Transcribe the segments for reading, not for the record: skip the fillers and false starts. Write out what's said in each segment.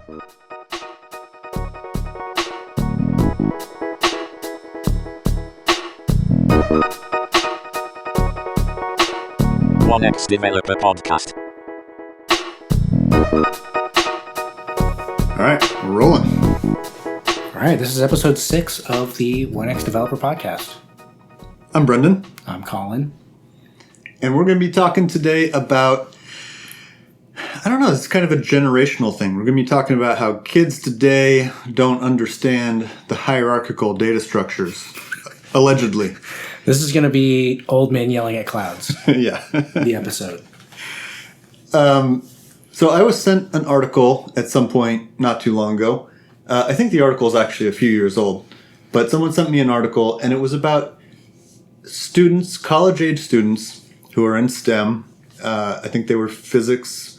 1X Developer Podcast. All right, we're rolling. All right, this is episode 6 of the 1X Developer Podcast. I'm Brendan. I'm Colin. And we're going to be talking today about, I don't know, it's kind of a generational thing. We're going to be talking about how kids today don't understand the hierarchical data structures, allegedly. This is going to be old men yelling at clouds. Yeah. The episode. So I was sent an article at some point not too long ago. I think the article is actually a few years old. But someone sent me an article, and it was about students, college-age students who are in STEM. I think they were physics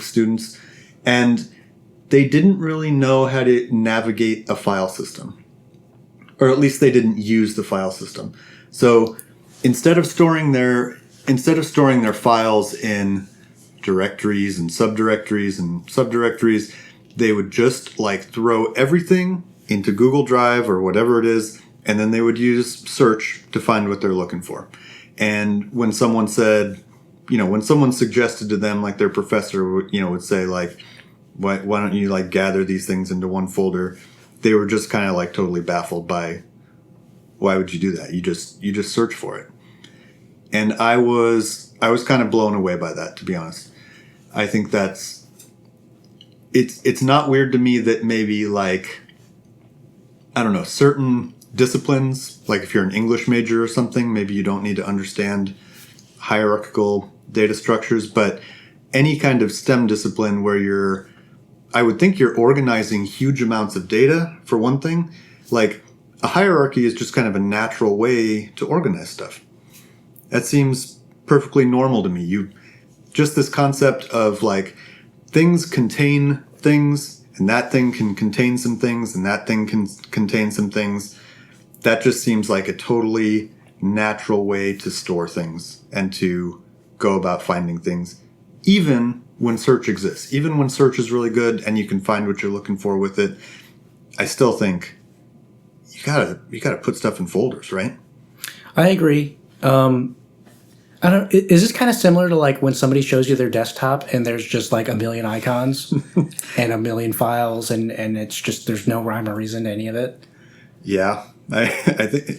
students. And they didn't really know how to navigate a file system. Or at least they didn't use the file system. So instead of storing their files in directories and subdirectories, they would just throw everything into Google Drive or whatever it is, and then they would use search to find what they're looking for. And when someone said, when someone suggested to them, their professor would say why don't you gather these things into one folder? They were just kind of totally baffled by, why would you do that? You just search for it. And I was kind of blown away by that, to be honest. I think it's not weird to me that maybe I don't know, certain disciplines, if you're an English major or something, maybe you don't need to understand hierarchical data structures, but any kind of STEM discipline where I would think you're organizing huge amounts of data, for one thing. A hierarchy is just kind of a natural way to organize stuff. That seems perfectly normal to me. Just this concept of things contain things, and that thing can contain some things, and that thing can contain some things. That just seems like a totally natural way to store things and to go about finding things, even when search exists. Even when search is really good and you can find what you're looking for with it, I still think you gotta put stuff in folders, right? I agree. I don't. Is this kind of similar to when somebody shows you their desktop and there's just a million icons and a million files and it's just there's no rhyme or reason to any of it? Yeah, I think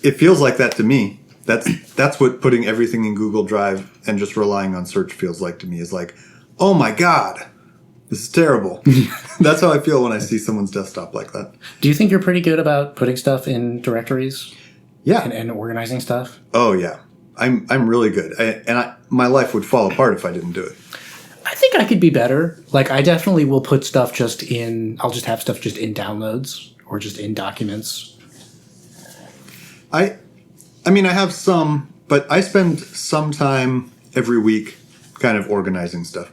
it feels like that to me. That's what putting everything in Google Drive and just relying on search feels like to me. Is oh my God, this is terrible. That's how I feel when I see someone's desktop like that. Do you think you're pretty good about putting stuff in directories? Yeah. And organizing stuff? Oh, yeah. I'm really good. My life would fall apart if I didn't do it. I think I could be better. I definitely will put stuff I'll just have stuff just in downloads or just in documents. I have some, but I spend some time every week kind of organizing stuff.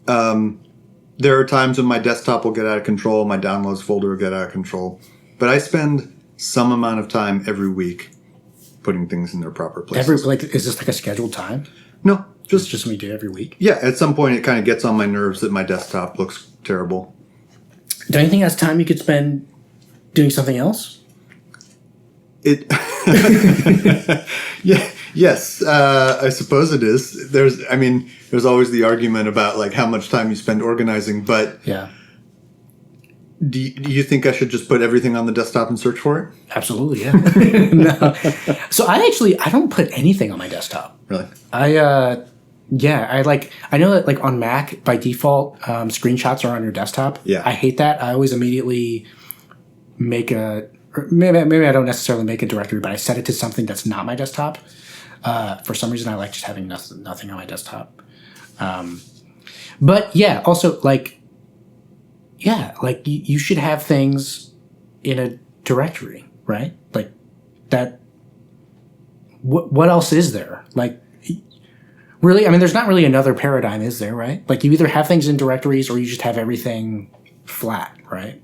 There are times when my desktop will get out of control, my downloads folder will get out of control, but I spend some amount of time every week putting things in their proper places. Is this a scheduled time? No, just something you do every week? Yeah, at some point it kind of gets on my nerves that my desktop looks terrible. Don't you think that's time you could spend doing something else? Yeah. Yes, I suppose it is. There's always the argument about how much time you spend organizing, but yeah. Do you think I should just put everything on the desktop and search for it? Absolutely, yeah. No. So I don't put anything on my desktop. Really? I know that on Mac by default screenshots are on your desktop. Yeah. I hate that. I always immediately make maybe I don't necessarily make a directory, but I set it to something that's not my desktop. For some reason, I like just having nothing on my desktop. But yeah, also you should have things in a directory, right? That. What else is there? Really, there's not really another paradigm, is there? Right? You either have things in directories or you just have everything flat, right?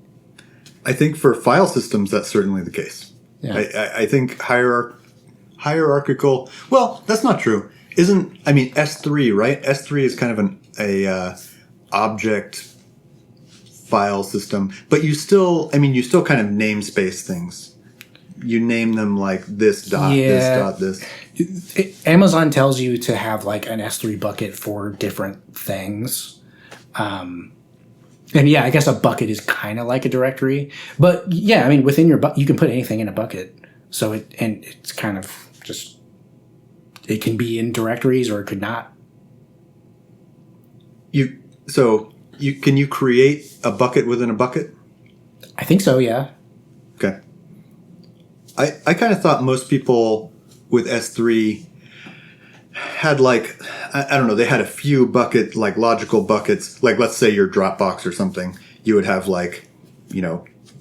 I think for file systems, that's certainly the case. Yeah. I think hierarchical. Well, that's not true. S3, right? S3 is kind of object file system, but you still kind of namespace things. You name them like this dot, this dot, this. Amazon tells you to have like an S3 bucket for different things. And yeah, I guess a bucket is kind of like a directory. But yeah, I mean, within your bucket, you can put anything in a bucket. So it's kind of just, it can be in directories or it could not. Can you create a bucket within a bucket? I think so, yeah. Okay. I kind of thought most people with S3 had like, I don't know, they had a few bucket, like logical buckets, like let's say your Dropbox or something, you would have like,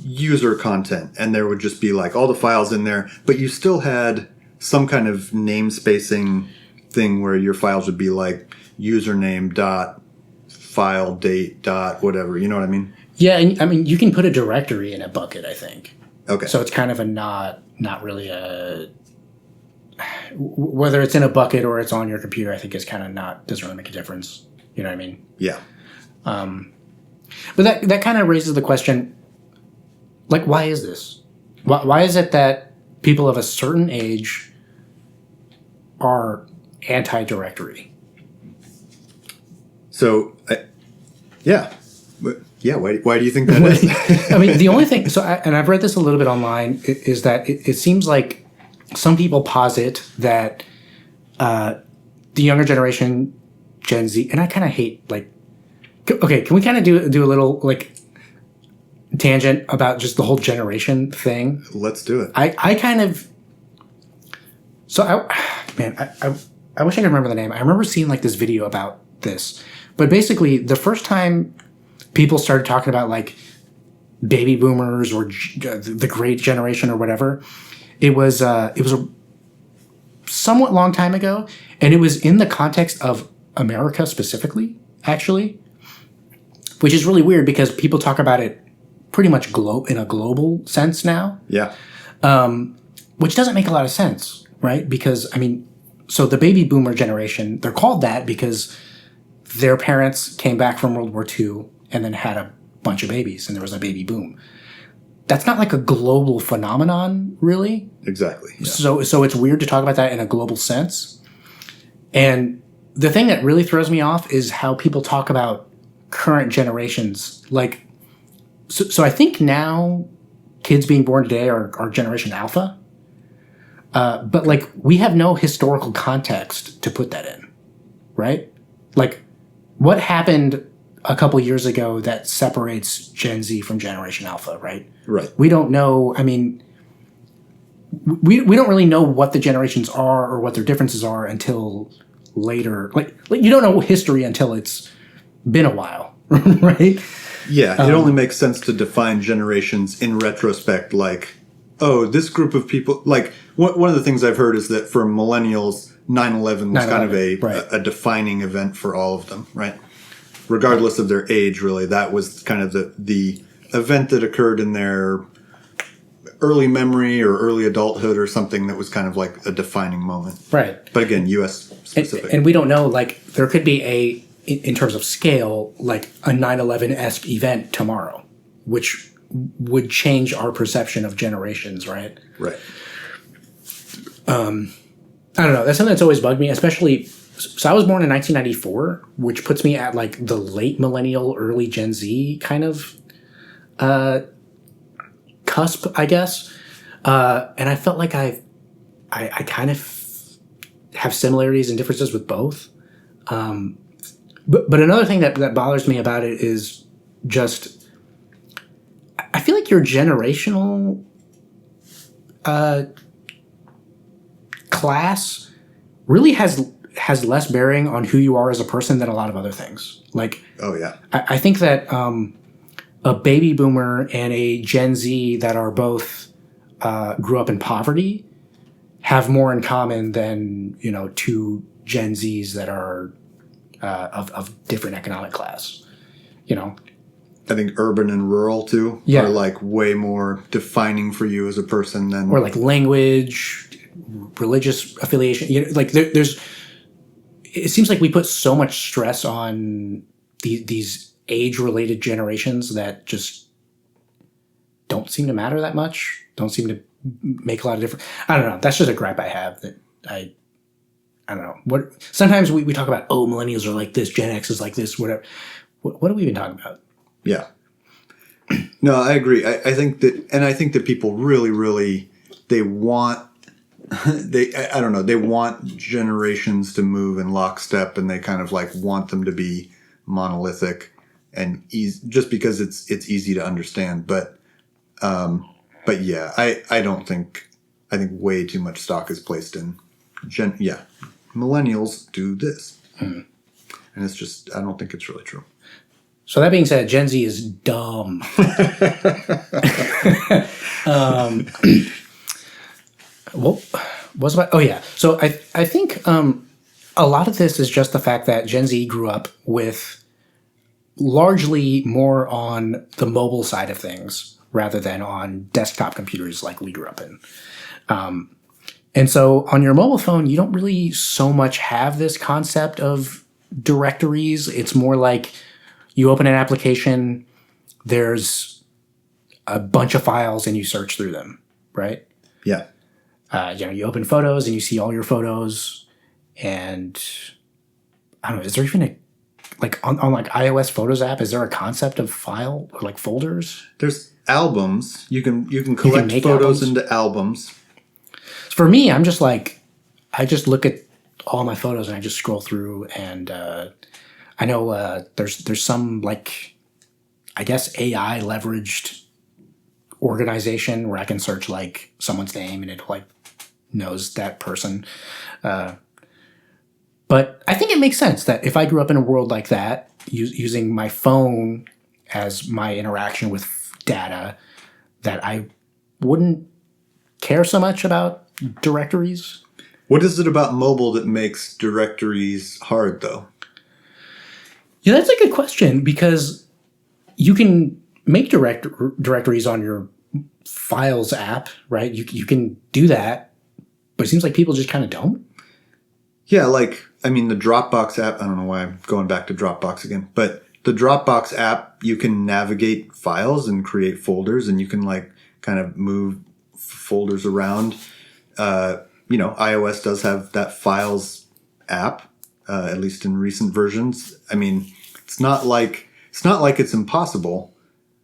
user content, and there would just be like all the files in there, but you still had some kind of namespacing thing where your files would be like username dot file date dot whatever, you know what I mean? Yeah, and I mean, you can put a directory in a bucket, I think. Okay. So it's kind of a not really a, whether it's in a bucket or it's on your computer, I think is kind of doesn't really make a difference. You know what I mean? Yeah. But that kind of raises the question, like, why is this? Why is it that people of a certain age are anti-directory? So, yeah. Why do you think that is? I mean, the only thing, and I've read this a little bit online, is that it seems like some people posit that the younger generation, Gen Z, and I kind of hate, like, okay, can we kind of do a little, like, tangent about just the whole generation thing? Let's do it. I kind of, I wish I could remember the name. I remember seeing, like, this video about this. But basically, the first time people started talking about, like, baby boomers or the great generation or whatever, it was a somewhat long time ago, and it was in the context of America specifically, actually, which is really weird because people talk about it pretty much in a global sense now. Yeah. Which doesn't make a lot of sense, right? Because, I mean, so the baby boomer generation, they're called that because their parents came back from World War II and then had a bunch of babies, and there was a baby boom. That's not like a global phenomenon, really. Exactly. Yeah. So it's weird to talk about that in a global sense. And the thing that really throws me off is how people talk about current generations. Like, so I think now kids being born today are Generation Alpha. But, like, we have no historical context to put that in, right? Like, what happened a couple years ago that separates Gen Z from Generation Alpha, right? Right. We don't know. I mean, we don't really know what the generations are or what their differences are until later. Like you don't know history until it's been a while, right? Yeah, it only makes sense to define generations in retrospect. Like, oh, this group of people. Like, one of the things I've heard is that for millennials, 9/11 was kind of a defining event for all of them, right? Regardless of their age, really, that was kind of the event that occurred in their early memory or early adulthood or something that was kind of like a defining moment. Right. But again, U.S. specific. And we don't know, like, there could be in terms of scale, like a 9/11-esque event tomorrow, which would change our perception of generations, right? Right. I don't know. That's something that's always bugged me, especially. So I was born in 1994, which puts me at, like, the late millennial, early Gen Z kind of cusp, I guess. And I felt like I kind of have similarities and differences with both. But another thing that bothers me about it is just, I feel like your generational class really has less bearing on who you are as a person than a lot of other things. Like, oh yeah, I think that a baby boomer and a Gen Z that are both grew up in poverty have more in common than, two Gen Zs that are of different economic class. I think urban and rural too are like way more defining for you as a person than, or like language, religious affiliation. Like there's. It seems like we put so much stress on these age-related generations that just don't seem to matter that much, don't seem to make a lot of difference. I don't know. That's just a gripe I have that I don't know. What sometimes we talk about, oh, millennials are like this, Gen X is like this, whatever. What are we even talking about? Yeah. No, I agree. I think that people really, really, they want I don't know, they want generations to move in lockstep, and they kind of like want them to be monolithic and just because it's easy to understand. But yeah, I don't think, I think way too much stock is placed in millennials do this. And it's just, I don't think it's really true. So that being said, Gen Z is dumb. What was about? Oh yeah. So I think a lot of this is just the fact that Gen Z grew up with largely more on the mobile side of things rather than on desktop computers like we grew up in. And so on your mobile phone, you don't really so much have this concept of directories. It's more like you open an application, there's a bunch of files, and you search through them, right? Yeah. You open photos and you see all your photos, and I don't know, is there even a, like on like iOS Photos app, is there a concept of file or like folders? There's albums. You can collect photos albums into albums. For me, I'm just like, I just look at all my photos and I just scroll through, and I know there's some, like, I guess AI leveraged organization where I can search like someone's name and it like knows that person. But I think it makes sense that if I grew up in a world like that, using my phone as my interaction with data, that I wouldn't care so much about directories. What is it about mobile that makes directories hard, though? Yeah, that's a good question, because you can make directories on your Files app, right? You can do that, but it seems like people just kind of don't. Yeah, like, I mean, the Dropbox app, I don't know why I'm going back to Dropbox again, but the Dropbox app, you can navigate files and create folders, and you can like kind of move folders around. iOS does have that Files app, at least in recent versions. I mean, it's not like it's impossible.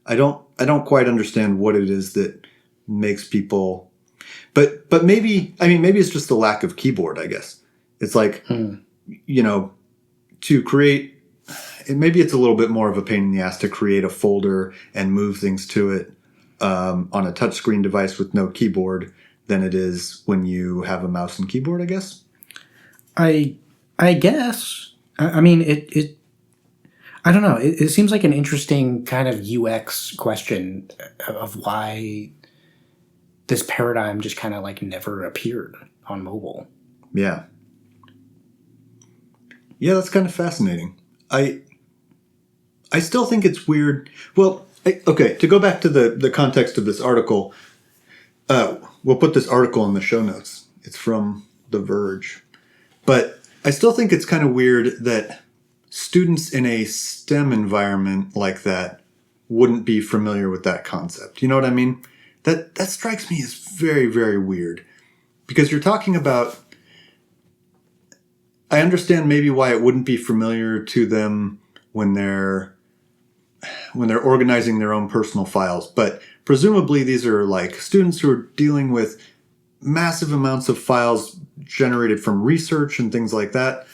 I don't quite understand what it is that makes people, but maybe it's just the lack of keyboard, I guess. It's like, to create, maybe it's a little bit more of a pain in the ass to create a folder and move things to it on a touchscreen device with no keyboard than it is when you have a mouse and keyboard, I guess. I guess. I mean, it I don't know. It seems like an interesting kind of UX question of why this paradigm just kind of like never appeared on mobile. Yeah. Yeah, that's kind of fascinating. I still think it's weird. Well, okay, to go back to the context of this article, we'll put this article in the show notes. It's from The Verge. But I still think it's kind of weird that students in a STEM environment like that wouldn't be familiar with that concept. You know what I mean? That strikes me as very, very weird. Because you're talking about, I understand maybe why it wouldn't be familiar to them when they're organizing their own personal files, but presumably these are like students who are dealing with massive amounts of files generated from research and things like that.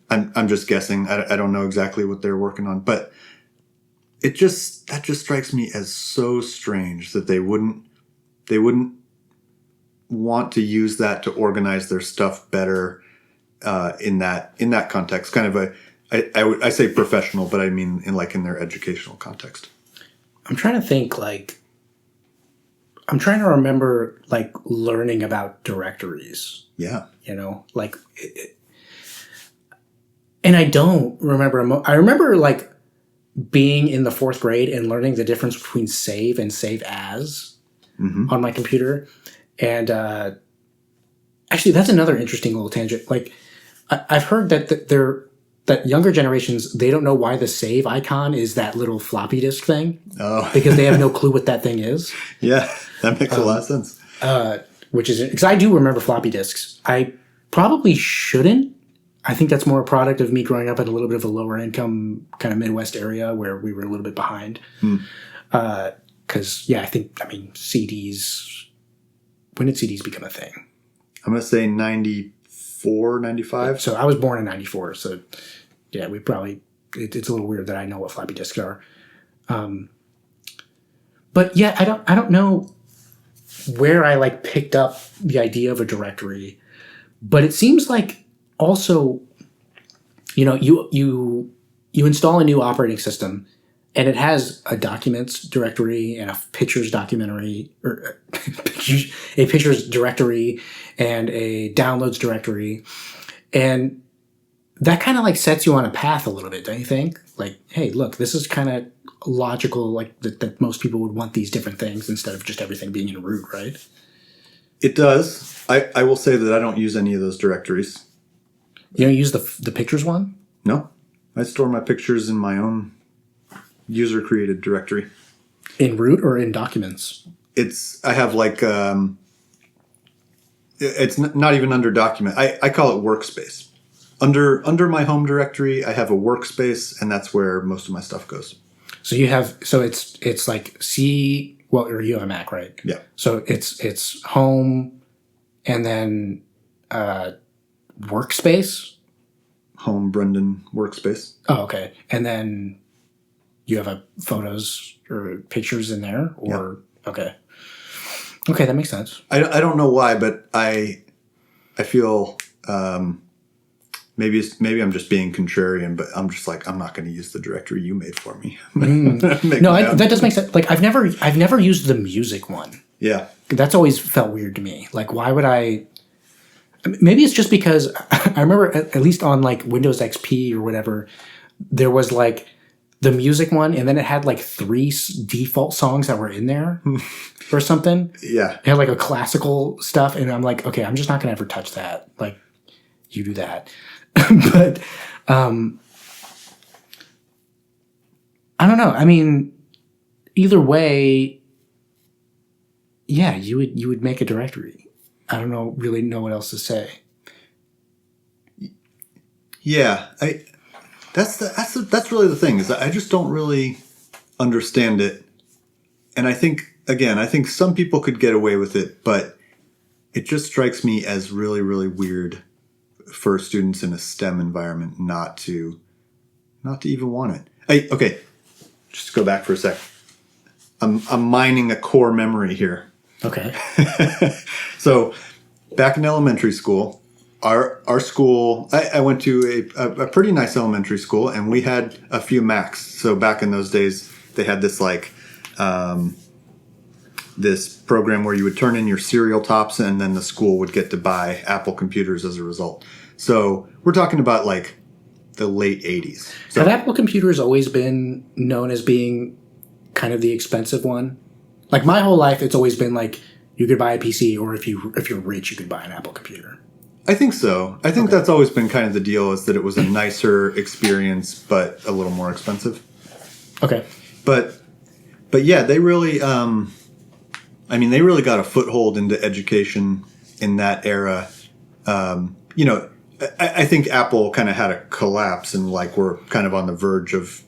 I'm just guessing. I don't know exactly what they're working on, but that just strikes me as so strange that they wouldn't want to use that to organize their stuff better in that context. Kind of I say professional, but I mean in their educational context. I'm trying to think, I'm trying to remember like learning about directories. Yeah. And I don't remember. I remember like being in the 4th grade and learning the difference between save and save as on my computer. And actually, that's another interesting little tangent. Like, I've heard that there that younger generations, they don't know why the save icon is that little floppy disk thing. Oh. Because they have no clue what that thing is. Yeah, that makes a lot of sense. Which is, because I do remember floppy disks. I probably shouldn't. I think that's more a product of me growing up in a little bit of a lower income kind of Midwest area where we were a little bit behind. Because, I mean, CDs, when did CDs become a thing? I'm going to say 94, 95. So I was born in 94. So, yeah, we probably, it's a little weird that I know what floppy disks are. But, yeah, I don't know where I, like, picked up the idea of a directory. But it seems like also, you install a new operating system, and it has a documents directory and a pictures documentary, or a pictures directory and a downloads directory, and that kind of like sets you on a path a little bit, don't you think? Like, hey, look, this is kind of logical, like that most people would want these different things instead of just everything being in root, right? It does. I will say that I don't use any of those directories. You don't use the pictures one? No. I store my pictures in my own user-created directory. In root or in documents? I have like, it's not even under document. I call it workspace. Under my home directory, I have a workspace, and that's where most of my stuff goes. So it's like or you have a Mac, right? Yeah. So it's home and then workspace. Home Brendan workspace. Oh, okay. And then you have photos or pictures in there, or okay, that makes sense. I don't know why, but I feel maybe I'm just being contrarian, but I'm just like, I'm not going to use the directory you made for me. That does make sense. Like I've never used the music one. Yeah, that's always felt weird to me. Like, why would I? Maybe it's just because I remember at least on like Windows XP or whatever, there was like the music one, and then it had like 3 default songs that were in there or something. Yeah. It had like a classical stuff, and I'm like, okay, I'm just not going to ever touch that. Like, you do that. But I don't know. I mean, either way, yeah, you would make a directory. I don't really know what else to say. Yeah, that's really the thing, is that I just don't really understand it, and I think some people could get away with it, but it just strikes me as really, really weird for students in a STEM environment not to even want it. Okay, just go back for a sec. I'm mining a core memory here. Okay. So, back in elementary school, our school, I went to a pretty nice elementary school, and we had a few Macs. So back in those days, they had this like this program where you would turn in your serial tops, and then the school would get to buy Apple computers as a result. So we're talking about like the late 80s. So, have Apple computers always been known as being kind of the expensive one? Like my whole life, it's always been like you could buy a PC, or if you're rich, you could buy an Apple computer. I think so. I think that's always been kind of the deal, is that it was a nicer experience, but a little more expensive. Okay. But yeah, they really, they really got a foothold into education in that era. I think Apple kind of had a collapse, and like we're kind of on the verge of,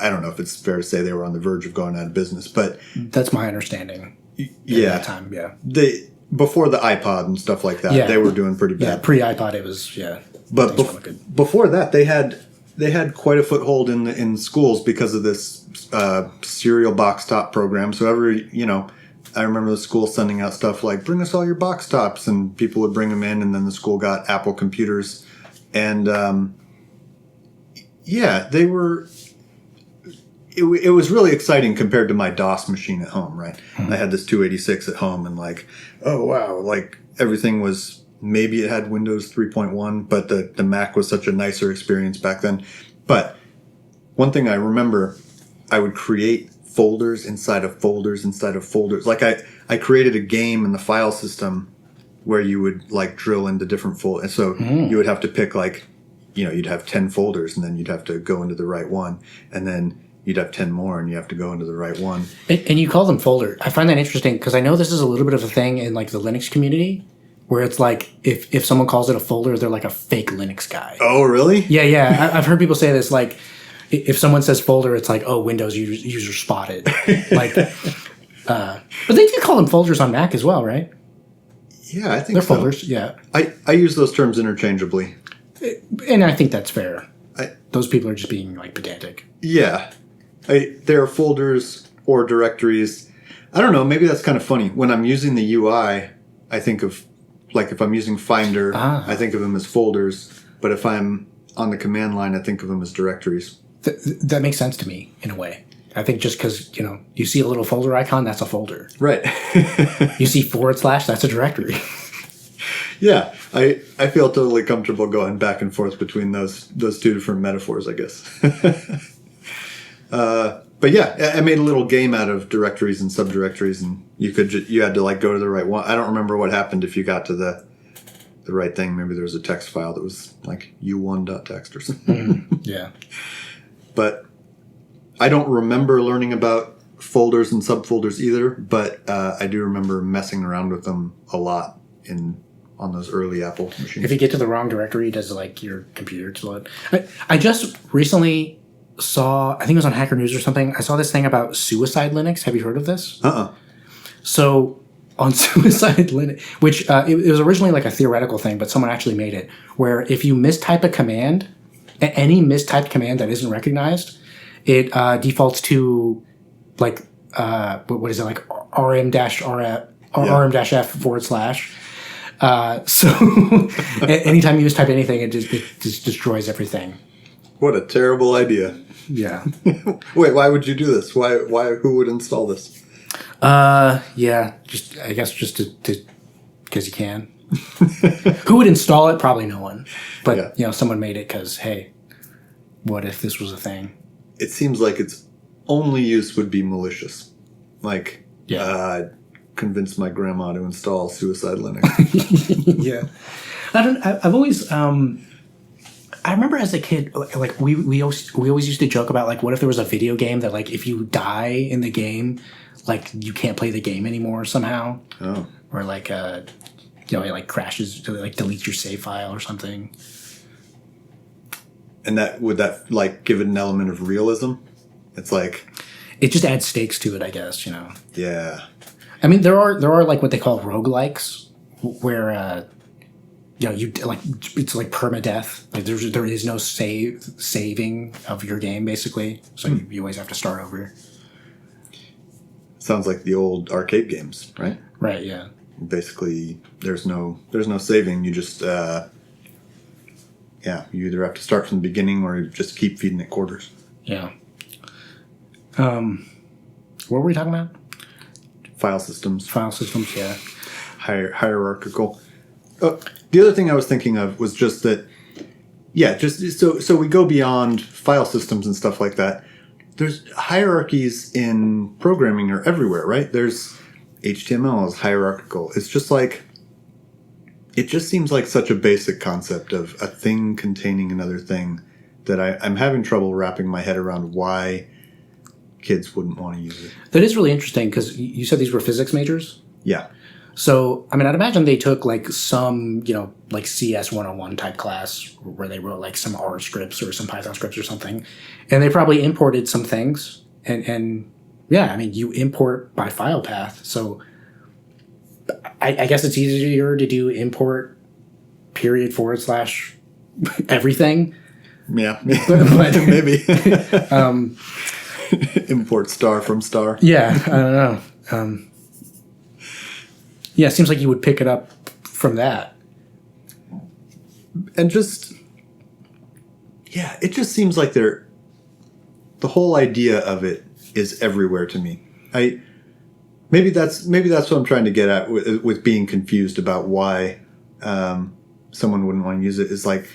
I don't know if it's fair to say they were on the verge of going out of business, but that's my understanding. Yeah. At that time, yeah. Before the iPod and stuff like that, they were doing pretty bad. Yeah, pre-iPod it was, yeah. But before that, they had quite a foothold in schools because of this serial box top program. So I remember the school sending out stuff like, bring us all your box tops, and people would bring them in, and then the school got Apple computers. And they were... It was really exciting compared to my DOS machine at home, right? Mm-hmm. I had this 286 at home, and like, oh wow, like everything was, maybe it had Windows 3.1, but the Mac was such a nicer experience back then. But one thing I remember, I would create folders inside of folders inside of folders. Like I created a game in the file system where you would like drill into different folders. And so you would have to pick like you'd have 10 folders, and then you'd have to go into the right one, and then you'd have 10 more, and you have to go into the right one. And you call them folder. I find that interesting because I know this is a little bit of a thing in like the Linux community, where it's like if someone calls it a folder, they're like a fake Linux guy. Oh, really? Yeah. I've heard people say this, like if someone says folder, it's like, oh, Windows user spotted. Like, but they do call them folders on Mac as well, right? Yeah, I think they're so. folders. Yeah, I use those terms interchangeably, and I think that's fair. Those people are just being like pedantic. Yeah, there are folders or directories. I don't know. Maybe that's kind of funny. When I'm using the UI, I think of, like, if I'm using Finder, I think of them as folders. But if I'm on the command line, I think of them as directories. That makes sense to me in a way. I think just because, you see a little folder icon, that's a folder. Right. You see / that's a directory. Yeah, I feel totally comfortable going back and forth between those two different metaphors, I guess. But yeah, I made a little game out of directories and subdirectories, and you had to like go to the right one. I don't remember what happened if you got to the right thing. Maybe there was a text file that was like u1.txt or something. Yeah. But I don't remember learning about folders and subfolders either, but I do remember messing around with them a lot on those early Apple machines. If you get to the wrong directory, does like your computer explode? I just recently saw, I think it was on Hacker News or something, I saw this thing about Suicide Linux. Have you heard of this? So on Suicide Linux, which it was originally like a theoretical thing, but someone actually made it, where if you mistype a command, any mistyped command that isn't recognized, it defaults to like what is it, like rm-f / so anytime you type anything, it just destroys everything. What a terrible idea. Yeah. Wait, why would you do this? Why who would install this? Yeah, just I guess just to because you can. Who would install it? Probably no one. But someone made it because, hey, what if this was a thing? It seems like its only use would be malicious. Like, convince my grandma to install Suicide Linux. Yeah. I've always, I remember as a kid, like we always used to joke about, like, what if there was a video game that, like, if you die in the game, like, you can't play the game anymore somehow. Oh. Or like, it like crashes, like deletes your save file or something. And would that like give it an element of realism? It's like, it just adds stakes to it, I guess. Yeah. I mean, there are like what they call roguelikes, where you like, it's like permadeath. Like there is no saving of your game basically, so you always have to start over. Sounds like the old arcade games, right? Right. Yeah. Basically, there's no saving. You just you either have to start from the beginning or you just keep feeding it quarters. Yeah. What were we talking about? File systems. Yeah. Hierarchical. The other thing I was thinking of was just that, just so we go beyond file systems and stuff like that. There's hierarchies in programming are everywhere, right? There's HTML is hierarchical. It's just like, it just seems like such a basic concept of a thing containing another thing that I'm having trouble wrapping my head around why kids wouldn't want to use it. That is really interesting because you said these were physics majors? Yeah. So, I mean, I'd imagine they took like some, like CS 101 type class where they wrote like some R scripts or some Python scripts or something. And they probably imported some things. And yeah, I mean, you import by file path. So I guess it's easier to do import / everything. Yeah. But maybe. Import star from star. Yeah, I don't know. Yeah, it seems like you would pick it up from that. And just, it just seems like the whole idea of it is everywhere to me. Maybe that's what I'm trying to get at with being confused about why someone wouldn't want to use it. Is like,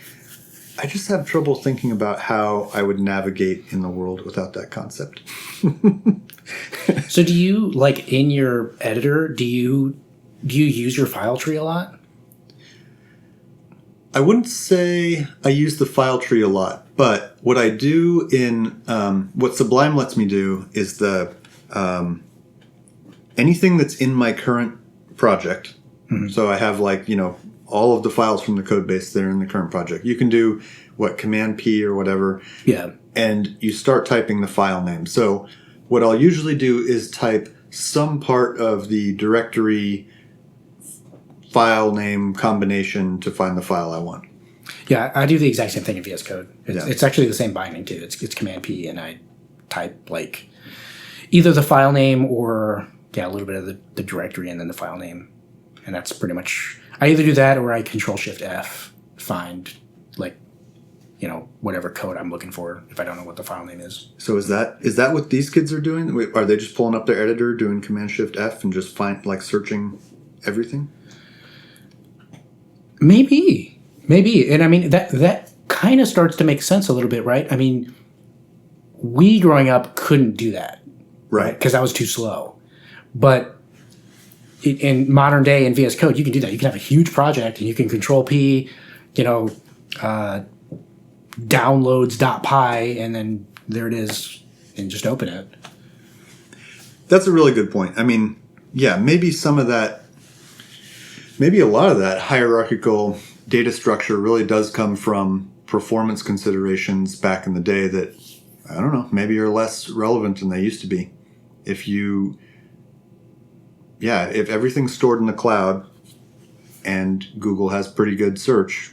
I just have trouble thinking about how I would navigate in the world without that concept. So do you, like, in your editor, do you use your file tree a lot? I wouldn't say I use the file tree a lot, but what I do in what Sublime lets me do is the anything that's in my current project. Mm-hmm. So I have all of the files from the code base that are in the current project. You can do Command P or whatever. Yeah. And you start typing the file name. So what I'll usually do is type some part of the directory file name combination to find the file I want. Yeah, I do the exact same thing in VS Code. It's actually the same binding too. It's Command P, and I type either the file name or a little bit of the directory and then the file name, and that's pretty much. I either do that or I Control Shift F find whatever code I'm looking for if I don't know what the file name is. So is that what these kids are doing? Are they just pulling up their editor, doing Command Shift F, and just searching everything? Maybe, and I mean that kind of starts to make sense a little bit, right? I mean, we growing up couldn't do that, right? Because that was too slow. But in modern day in VS Code, you can do that. You can have a huge project and you can Control P, downloads.py, and then there it is, and just open it. That's a really good point. I mean, yeah, maybe some of that, maybe a lot of that hierarchical data structure really does come from performance considerations back in the day that, I don't know, maybe are less relevant than they used to be. If everything's stored in the cloud and Google has pretty good search,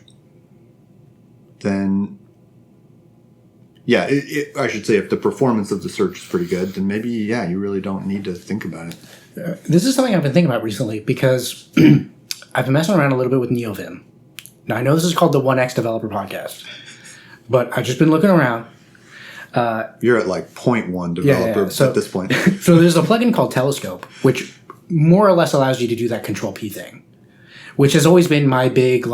then I should say if the performance of the search is pretty good, then maybe, you really don't need to think about it. This is something I've been thinking about recently because I've been messing around a little bit with NeoVim. Now, I know this is called the 1X Developer Podcast, but I've just been looking around. You're at 0.1 developer So, at this point. So there's a plugin called Telescope, which more or less allows you to do that Control P thing, which has always been my big,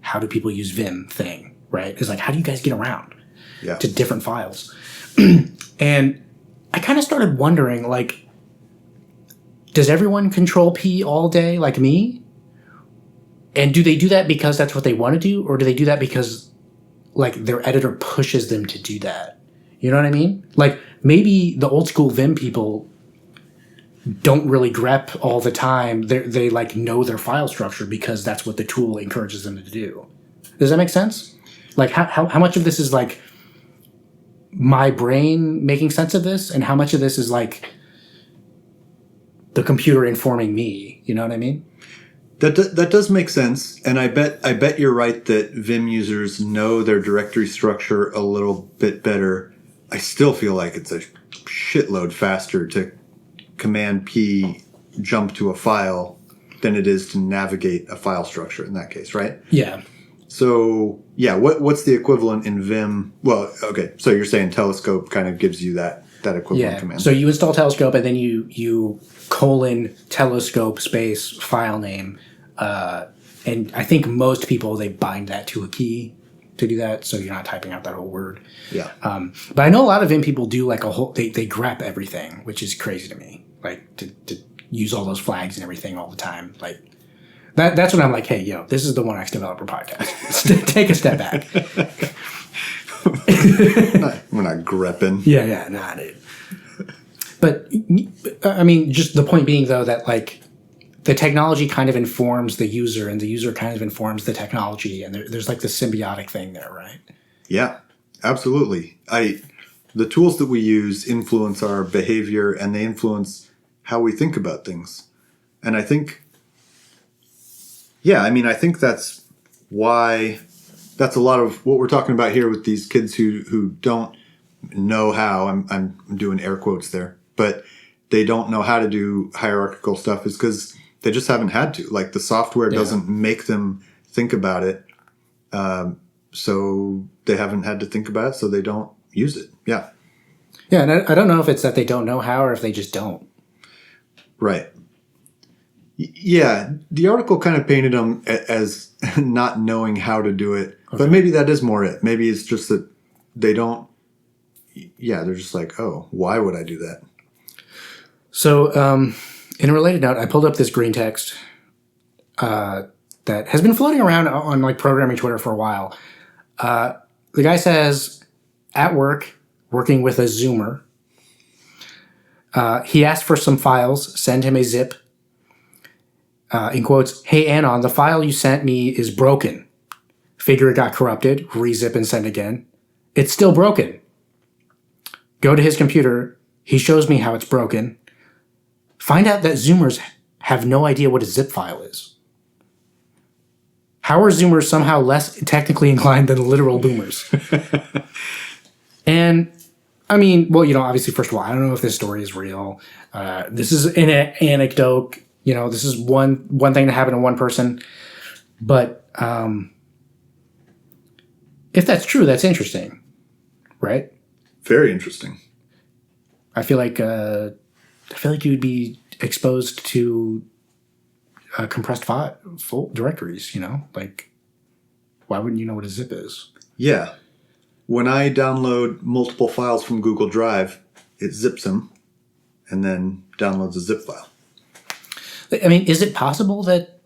how do people use Vim thing, right? Is how do you guys get around to different files? And I kind of started wondering, does everyone Control P all day like me? And do they do that because that's what they want to do? Or do they do that because their editor pushes them to do that? You know what I mean? Maybe the old school Vim people don't really grep all the time. They know their file structure because that's what the tool encourages them to do. Does that make sense? How much of this is my brain making sense of this, and how much of this is the computer informing me? You know what I mean? That does make sense, and I bet you're right that Vim users know their directory structure a little bit better. I still feel like it's a shitload faster to Command P jump to a file than it is to navigate a file structure in that case, right? Yeah. So what's the equivalent in Vim? Well, okay, so you're saying Telescope kind of gives you that equivalent command. So you install Telescope and then you :telescope space file name, and I think most people, they bind that to a key to do that, so you're not typing out that whole word. Yeah. But I know a lot of Vim people do a whole, they grep everything, which is crazy to me. To use all those flags and everything all the time. That's when I'm hey, this is the 1X Developer Podcast. Take a step back. We're not grepping. Yeah, nah, dude. But, I mean, just the point being, though, that, the technology kind of informs the user, and the user kind of informs the technology, and there's, this symbiotic thing there, right? Yeah, absolutely. The tools that we use influence our behavior, and they influence how we think about things. And I think, I think that's why, that's a lot of what we're talking about here with these kids who don't know how, I'm doing air quotes there, but they don't know how to do hierarchical stuff, is because they just haven't had to. The software doesn't make them think about it, so they haven't had to think about it, so they don't use it. Yeah. Yeah, and I don't know if it's that they don't know how or if they just don't. Right. Yeah, the article kind of painted them as not knowing how to do it, but maybe that is more it. Maybe it's just that they don't. Yeah, they're just oh, why would I do that? So, in a related note, I pulled up this green text that has been floating around on like programming Twitter for a while. The guy says, at work, working with a Zoomer, he asked for some files, send him a zip. In quotes, "Hey, Anon, the file you sent me is broken. Figure it got corrupted, rezip and send again. It's still broken. Go to his computer. He shows me how it's broken. Find out that Zoomers have no idea what a zip file is. How are Zoomers somehow less technically inclined than literal boomers?" And I mean, well, obviously, first of all, I don't know if this story is real. This is an anecdote. This is one thing that happened to one person. But if that's true, that's interesting, right? Very interesting. I feel like you would be exposed to compressed full directories. Like, why wouldn't you know what a zip is? Yeah. When I download multiple files from Google Drive, it zips them and then downloads a zip file. I mean, is it possible that,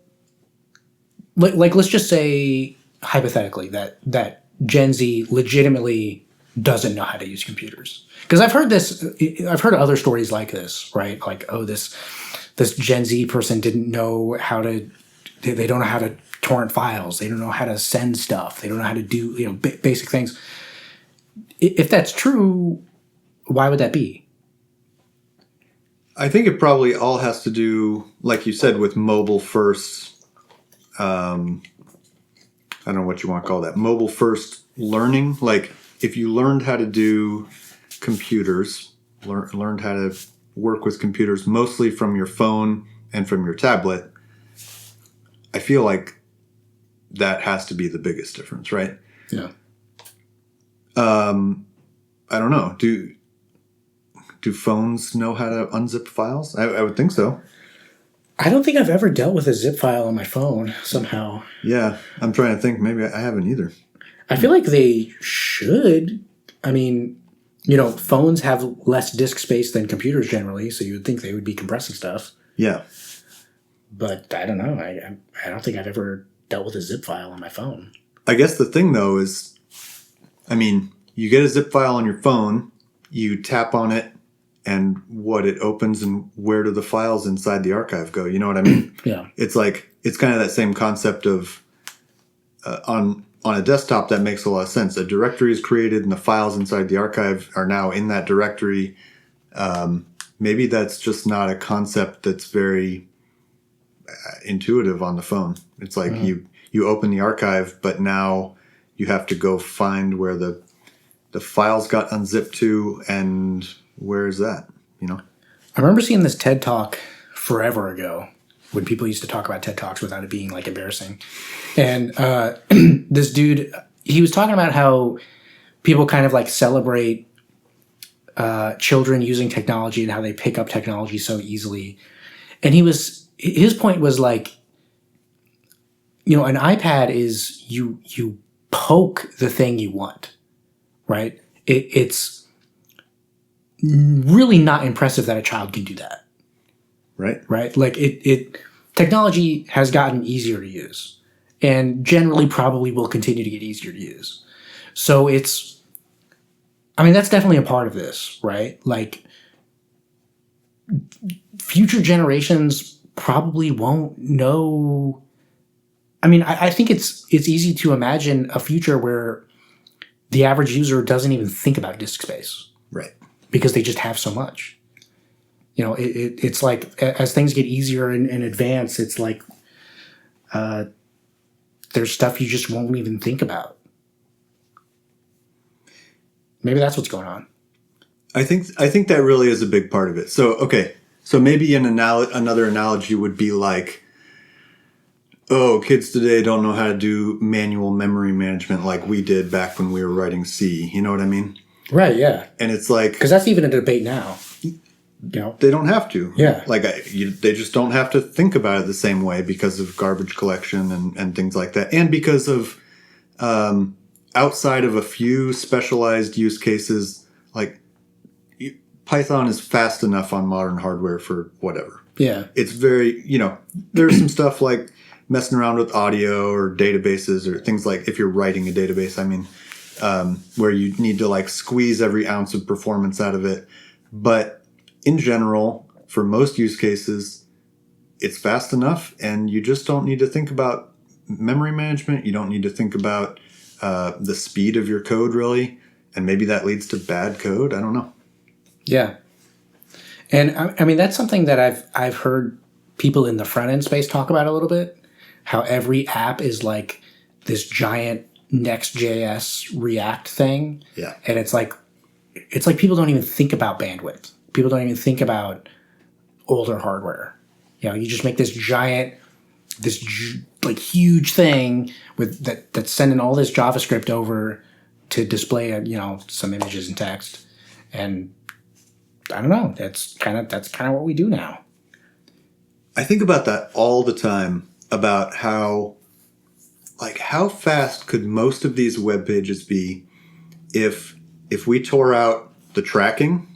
like, let's just say hypothetically that Gen Z legitimately doesn't know how to use computers? Because I've heard other stories like this, right? Like, oh, this Gen Z person didn't know how to, they don't know how to torrent files. They don't know how to send stuff. They don't know how to do, basic things. If that's true, why would that be? I think it probably all has to do, like you said, with mobile first. I don't know what you want to call that. Mobile first learning. Like, if you learned how to do computers, learned how to work with computers mostly from your phone and from your tablet, I feel like that has to be the biggest difference, right? Yeah. I don't know. Do phones know how to unzip files? I would think so. I don't think I've ever dealt with a zip file on my phone somehow. Yeah, I'm trying to think. Maybe I haven't either. I feel like they should. I mean, phones have less disk space than computers generally, so you would think they would be compressing stuff. Yeah. But I don't know. I don't think I've ever dealt with a zip file on my phone. I guess the thing, though, is, I mean, you get a zip file on your phone, you tap on it, and what it opens and where do the files inside the archive go? You know what I mean? Yeah. It's like, it's kind of that same concept of on a desktop that makes a lot of sense. A directory is created and the files inside the archive are now in that directory. Maybe that's just not a concept that's very intuitive on the phone. It's like you open the archive, but now you have to go find where the files got unzipped to, and where is that? I remember seeing this TED Talk forever ago when people used to talk about TED Talks without it being like embarrassing. And this dude, he was talking about how people kind of like celebrate children using technology and how they pick up technology so easily. And his point was like, an iPad is you poke the thing you want, right? It's really not impressive that a child can do that. Right? Like technology has gotten easier to use and generally probably will continue to get easier to use. So that's definitely a part of this, right? Like, future generations probably won't know. I mean, I think it's easy to imagine a future where the average user doesn't even think about disk space. Right. Because they just have so much. It's like as things get easier and advance, it's like there's stuff you just won't even think about. Maybe that's what's going on. I think that really is a big part of it. So, okay. So maybe another analogy would be like, oh, kids today don't know how to do manual memory management like we did back when we were writing C. You know what I mean? Right, yeah. And it's like... Because that's even a debate now. They don't have to. Yeah. Like, they just don't have to think about it the same way because of garbage collection and things like that. And because of, outside of a few specialized use cases, like, Python is fast enough on modern hardware for whatever. Yeah. It's very, there's some stuff like messing around with audio or databases or things like if you're writing a database, I mean, where you need to like squeeze every ounce of performance out of it. But in general, for most use cases, it's fast enough and you just don't need to think about memory management. You don't need to think about the speed of your code really. And maybe that leads to bad code. I don't know. Yeah. And I mean, that's something that I've heard people in the front end space talk about a little bit, how every app is like this giant Next.js React thing. Yeah. And it's like people don't even think about bandwidth. People don't even think about older hardware. You know, you just make this giant, like huge thing with that's sending all this JavaScript over to display, some images and text. And I don't know, that's kind of what we do now. I think about that all the time, about how fast could most of these web pages be if we tore out the tracking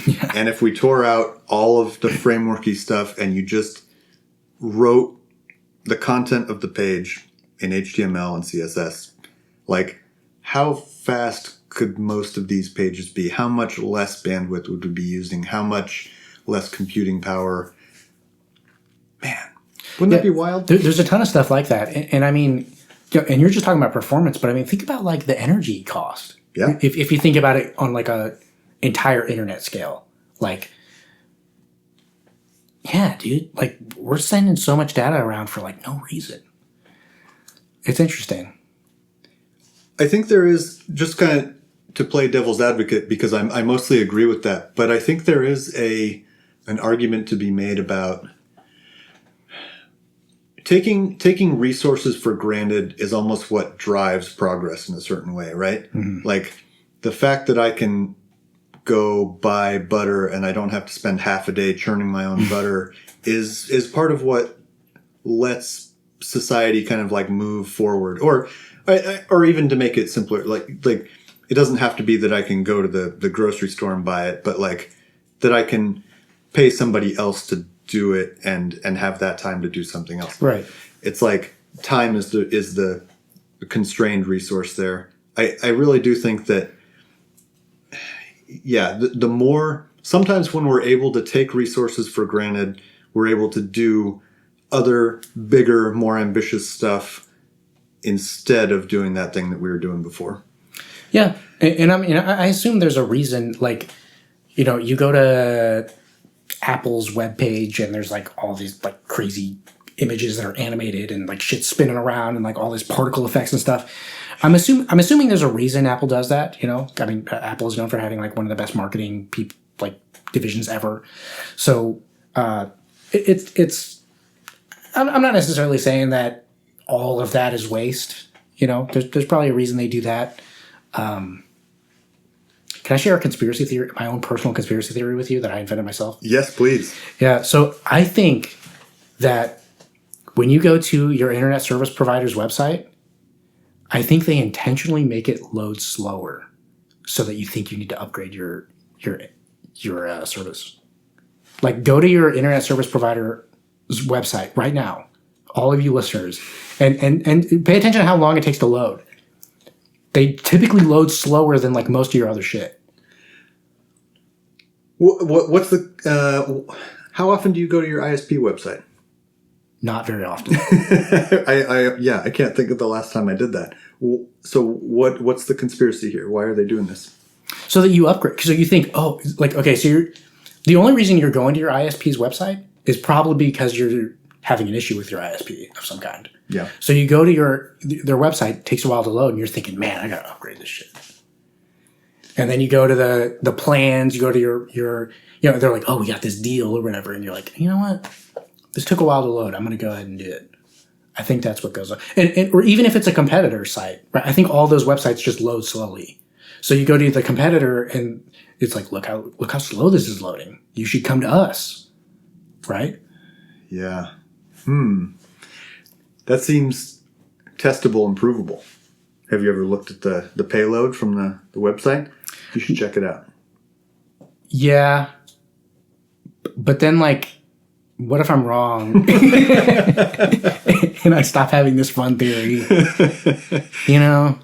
Yeah. and if we tore out all of the frameworky stuff and you just wrote the content of the page in HTML and CSS, like how fast could most of these pages be? How much less bandwidth would we be using? How much less computing power? Man, wouldn't that be wild? There's a ton of stuff like that. And I mean, and you're just talking about performance, but I mean, think about like the energy cost. Yeah. If you think about it on like a entire internet scale, like, yeah, dude, like we're sending so much data around for like no reason. It's interesting. I think there is, just kind of to play devil's advocate, because I mostly agree with that, but I think there is an argument to be made about taking resources for granted is almost what drives progress in a certain way, right? Mm-hmm. Like the fact that I can go buy butter and I don't have to spend half a day churning my own butter is part of what lets society kind of like move forward, or even to make it simpler, like it doesn't have to be that I can go to the grocery store and buy it, but like that I can pay somebody else to do it and have that time to do something else. Right. It's like time is the constrained resource there. I really do think that, yeah, the more, sometimes when we're able to take resources for granted, we're able to do other bigger, more ambitious stuff instead of doing that thing that we were doing before. Yeah. And I mean, I assume there's a reason, like, you go to Apple's webpage and there's like all these like crazy images that are animated and like shit spinning around and like all these particle effects and stuff. I'm assuming there's a reason Apple does that. I mean, Apple is known for having like one of the best marketing divisions ever. So it's I'm not necessarily saying that all of that is waste. There's probably a reason they do that. Can I share a conspiracy theory, my own personal conspiracy theory with you that I invented myself? Yes, please. Yeah. So I think that when you go to your internet service provider's website, I think they intentionally make it load slower so that you think you need to upgrade your service. Like, go to your internet service provider's website right now, all of you listeners, and pay attention to how long it takes to load. They typically load slower than like most of your other shit. What's the? How often do you go to your ISP website? Not very often. I can't think of the last time I did that. So what's the conspiracy here? Why are they doing this? So that you upgrade. So you think, okay, so the only reason you're going to your ISP's website is probably because you're having an issue with your ISP of some kind. Yeah. So you go to their website, it takes a while to load, and you're thinking, man, I gotta upgrade this shit. And then you go to the plans, you go to your they're like, oh, we got this deal or whatever, and you're like, you know what? This took a while to load. I'm gonna go ahead and do it. I think that's what goes on. And or even if it's a competitor site, right? I think all those websites just load slowly. So you go to the competitor and it's like, look how slow this is loading. You should come to us. Right? Yeah. That seems testable and provable. Have you ever looked at the payload from the website? You should check it out. Yeah. But then, like, what if I'm wrong? and I stop having this fun theory. You know?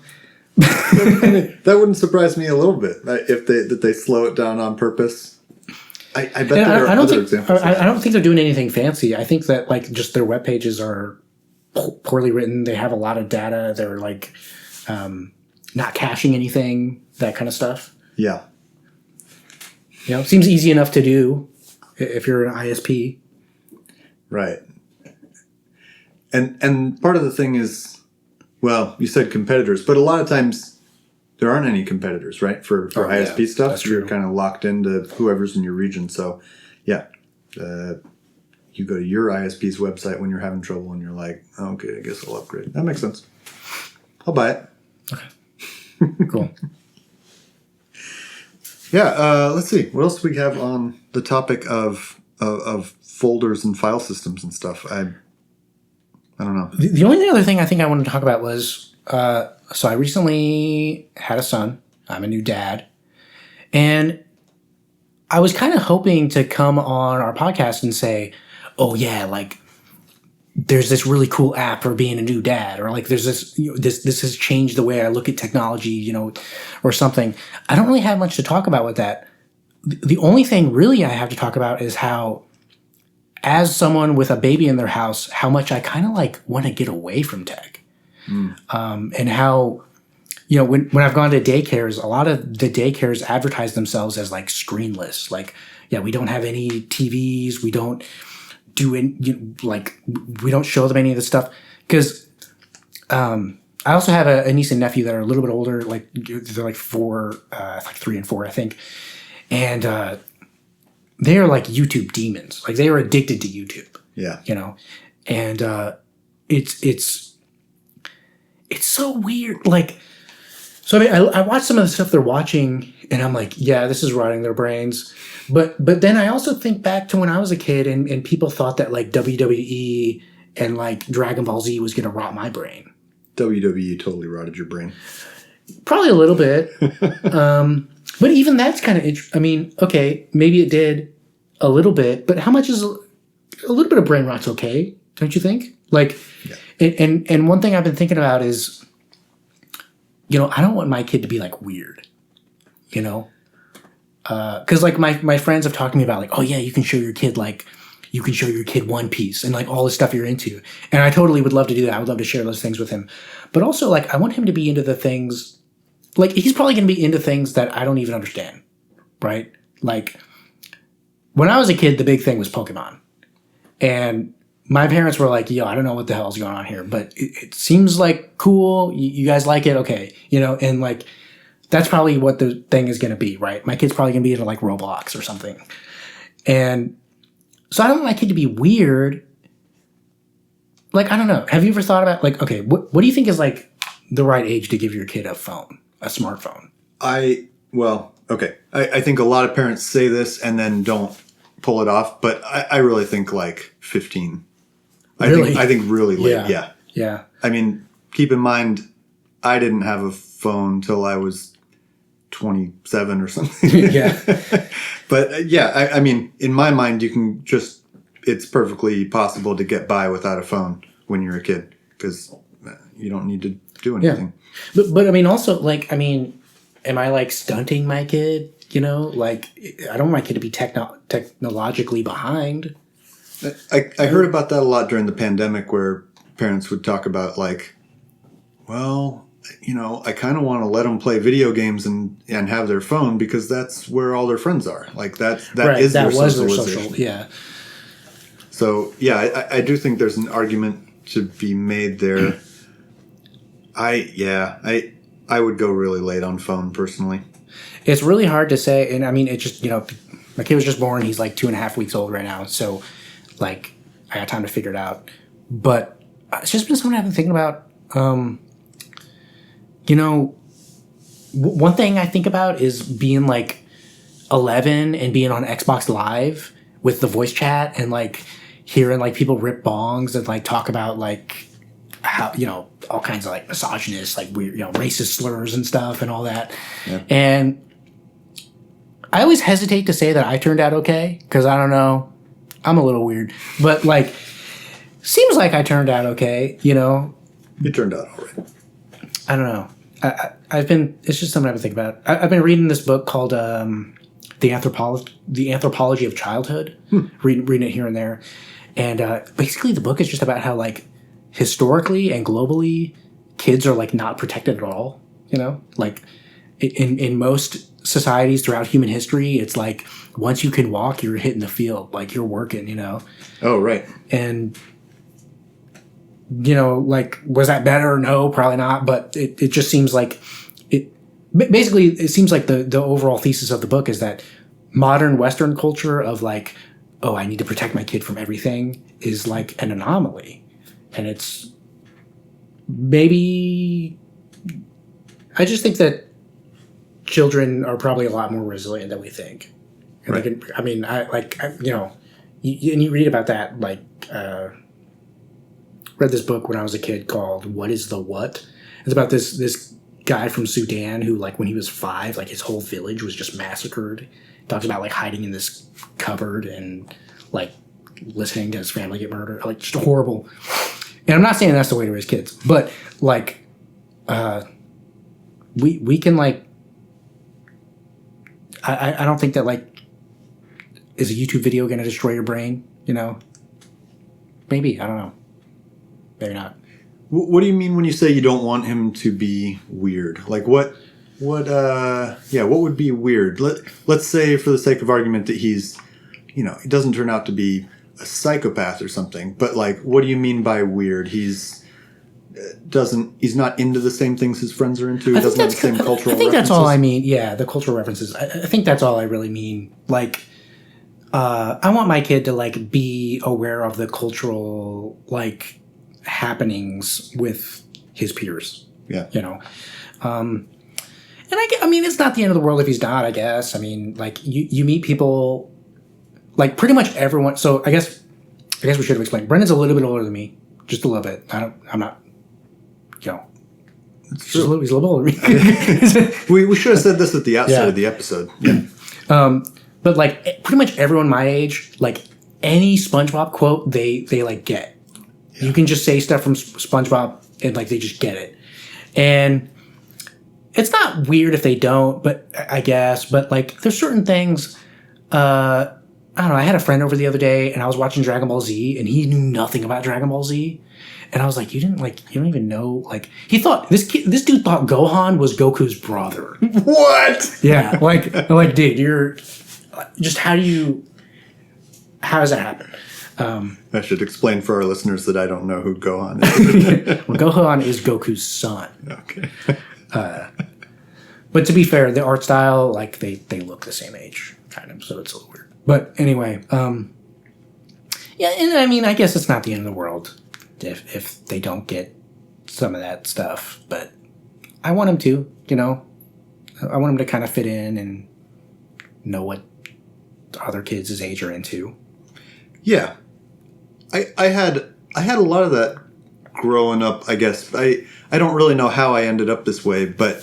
That wouldn't surprise me a little bit if they slow it down on purpose. I bet there are other examples. I don't think they're doing anything fancy. I think that like just their web pages are poorly written. They have a lot of data. They're like not caching anything, that kind of stuff. Yeah. You know, it seems easy enough to do if you're an ISP. Right. And part of the thing is, well, you said competitors, but a lot of times there aren't any competitors, right? For ISP stuff, that's true. You're kind of locked into whoever's in your region. So, yeah, you go to your ISP's website when you're having trouble, and you're like, oh, okay, I guess I'll upgrade. That makes sense. I'll buy it. Okay. Cool. Yeah. Let's see. What else do we have on the topic of folders and file systems and stuff? I don't know. The only other thing I think I wanted to talk about was, so I recently had a son. I'm a new dad. And I was kind of hoping to come on our podcast and say, oh yeah, like there's this really cool app for being a new dad, or like there's this, you know, this has changed the way I look at technology, you know, or something. I don't really have much to talk about with that. The only thing really I have to talk about is how, as someone with a baby in their house, how much I kind of like want to get away from tech. And how, you know, when I've gone to daycares, a lot of the daycares advertise themselves as like screenless. Like, yeah, we don't have any TVs. We don't do any, like, we don't show them any of the stuff. Because I also have a niece and nephew that are a little bit older. Like, they're like 3 and 4, I think. And they are like YouTube demons. Like, they are addicted to YouTube. Yeah. You know? And it's so weird. Like, so I mean, I watch some of the stuff they're watching, and I'm like, yeah, this is rotting their brains. But then I also think back to when I was a kid, and people thought that like WWE and like Dragon Ball Z was going to rot my brain. WWE totally rotted your brain. Probably a little bit. But even that's kind of I mean, okay, maybe it did a little bit, but how much is a little bit of brain rot's okay? Don't you think? Like, yeah. And one thing I've been thinking about is, you know, I don't want my kid to be like weird, you know? Cause like my friends have talked to me about like, oh yeah, you can show your kid One Piece and like all the stuff you're into. And I totally would love to do that. I would love to share those things with him. But also like, I want him to be into the things, like he's probably going to be into things that I don't even understand. Right? Like when I was a kid, the big thing was Pokemon. And my parents were like, yo, I don't know what the hell is going on here, but it seems like cool. You guys like it? Okay. You know, and like, that's probably what the thing is going to be, right? My kid's probably going to be into like Roblox or something. And so I don't want my kid to be weird. Like, I don't know. Have you ever thought about like, okay, what do you think is like the right age to give your kid a phone, a smartphone? I think a lot of parents say this and then don't pull it off, but I really think like 15. Really? I think really late. Yeah. Yeah. I mean, keep in mind, I didn't have a phone till I was 27 or something. Yeah. But yeah, I mean, in my mind, it's perfectly possible to get by without a phone when you're a kid because you don't need to do anything. Yeah. But I mean, also, like, I mean, am I like stunting my kid? You know, like, I don't want my kid to be technologically behind. I heard about that a lot during the pandemic where parents would talk about like, well, you know, I kind of want to let them play video games and have their phone because that's where all their friends are. Like that is their socialization. Yeah. So yeah, I do think there's an argument to be made there. I would go really late on phone personally. It's really hard to say, and I mean, it just, you know, my kid was just born. He's like 2.5 weeks old right now, so like I got time to figure it out. But it's just been something I've been thinking about. You know, one thing I think about is being like 11 and being on Xbox Live with the voice chat and like hearing like people rip bongs and like talk about like how, you know, all kinds of like misogynist, like weird, you know, racist slurs and stuff and all that. Yeah. And I always hesitate to say that I turned out okay because I don't know, I'm a little weird, but like seems like I turned out okay. You know, You turned out all right. I don't know. I've been. It's just something I've been thinking about. I've been reading this book called the Anthropology of Childhood. Reading it here and there, and basically the book is just about how like historically and globally kids are like not protected at all. You know, like in most societies throughout human history, it's like once you can walk, you're hitting the field, like you're working. You know. Oh, right. And you know, like, was that better? No, probably not. But it just seems like basically, it seems like the overall thesis of the book is that modern Western culture of like, oh, I need to protect my kid from everything is like an anomaly. And it's maybe, I just think that children are probably a lot more resilient than we think. And right. you know, and you read about that, like, read this book when I was a kid called What is the What? It's about this guy from Sudan who, like, when he was 5, like, his whole village was just massacred. He talks about, like, hiding in this cupboard and, like, listening to his family get murdered. Like, just horrible. And I'm not saying that's the way to raise kids, but, like, we can, like, I don't think that, like, is a YouTube video going to destroy your brain, you know? Maybe, I don't know. Maybe not. What do you mean when you say you don't want him to be weird? Like what would be weird? Let's say for the sake of argument that he's, you know, he doesn't turn out to be a psychopath or something, but like, what do you mean by weird? He's not into the same things his friends are into. He doesn't have the same cultural references. I think that's all I mean. Yeah, the cultural references. I think that's all I really mean. Like, I want my kid to like be aware of the cultural like happenings with his peers. Yeah. You know? And I mean, it's not the end of the world if he's not, I guess. I mean, like, you meet people, like, pretty much everyone. So I guess we should have explained. Brendan's a little bit older than me. Just a little bit. I'm not, you know. He's a little older than me. we should have said this at the outset of the episode. Yeah. But, like, pretty much everyone my age, like, any SpongeBob quote, they like, get. You can just say stuff from SpongeBob and like they just get it. And it's not weird if they don't, but I guess, but like there's certain things, I don't know, I had a friend over the other day and I was watching Dragon Ball Z and he knew nothing about Dragon Ball Z. And I was like, you don't even know, like, he thought, this dude thought Gohan was Goku's brother. What? Yeah, like, dude, you're, just how does that happen? I should explain for our listeners that I don't know who Gohan is. Well, Gohan is Goku's son. Okay. But to be fair, the art style, like, they look the same age, kind of, so it's a little weird. But anyway, yeah, and I mean, I guess it's not the end of the world if they don't get some of that stuff, but I want them to, you know? I want them to kind of fit in and know what other kids his age are into. Yeah. I had a lot of that growing up, I guess. I don't really know how I ended up this way, but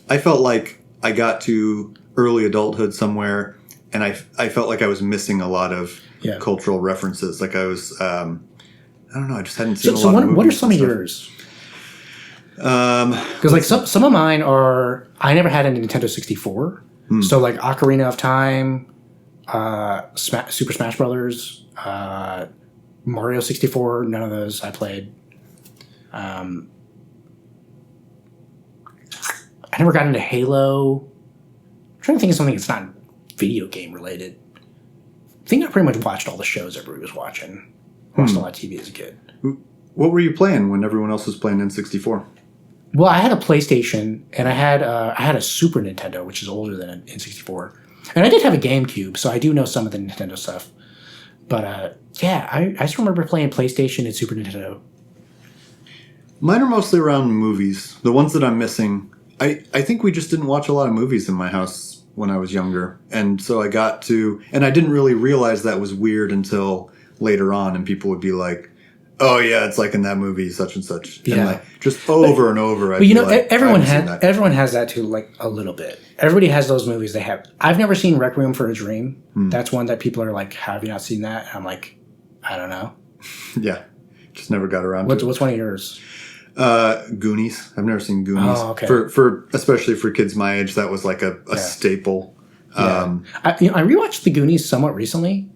I felt like I got to early adulthood somewhere and I felt like I was missing a lot of cultural references. Like I was, I don't know, I just hadn't seen a lot of movies. So what are some of yours? Because like some of mine are, I never had a Nintendo 64. So like Ocarina of Time, Super Smash Brothers, Mario 64, none of those I played. I never got into Halo. I'm trying to think of something that's not video game related. I think I pretty much watched all the shows everybody was watching. I watched a lot of TV as a kid. What were you playing when everyone else was playing N64? Well, I had a PlayStation, and I had a Super Nintendo, which is older than an N64. And I did have a GameCube, so I do know some of the Nintendo stuff. But, yeah, I just remember playing PlayStation and Super Nintendo. Mine are mostly around movies. The ones that I'm missing, I think we just didn't watch a lot of movies in my house when I was younger. And so I got to... And I didn't really realize that was weird until later on, and people would be like, oh, yeah, it's like in that movie, such and such. Yeah. And like, just over and over. But, you know, like, everyone has that too, like, a little bit. Everybody has those movies they have. I've never seen Requiem for a Dream. That's one that people are like, how have you not seen that? And I'm like, I don't know. Yeah. Just never got around to it. What's one of yours? Goonies. I've never seen Goonies. Oh, okay. For especially for kids my age, that was like a staple. Yeah. I rewatched The Goonies somewhat recently.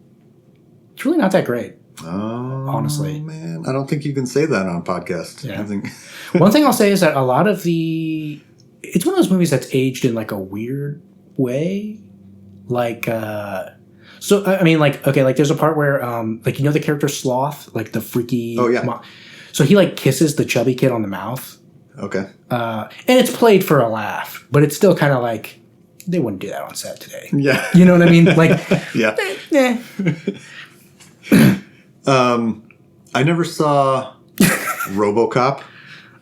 It's really not that great. Oh, honestly, man, I don't think you can say that on a podcast. Yeah. I think one thing I'll say is that a lot of it's one of those movies that's aged in like a weird way. Like, so I mean, like, okay, like there's a part where, like, you know, the character Sloth, like the freaky. Oh yeah. So he like kisses the chubby kid on the mouth. Okay. And it's played for a laugh, but it's still kind of like they wouldn't do that on set today. Yeah. You know what I mean? Like, yeah. I never saw RoboCop.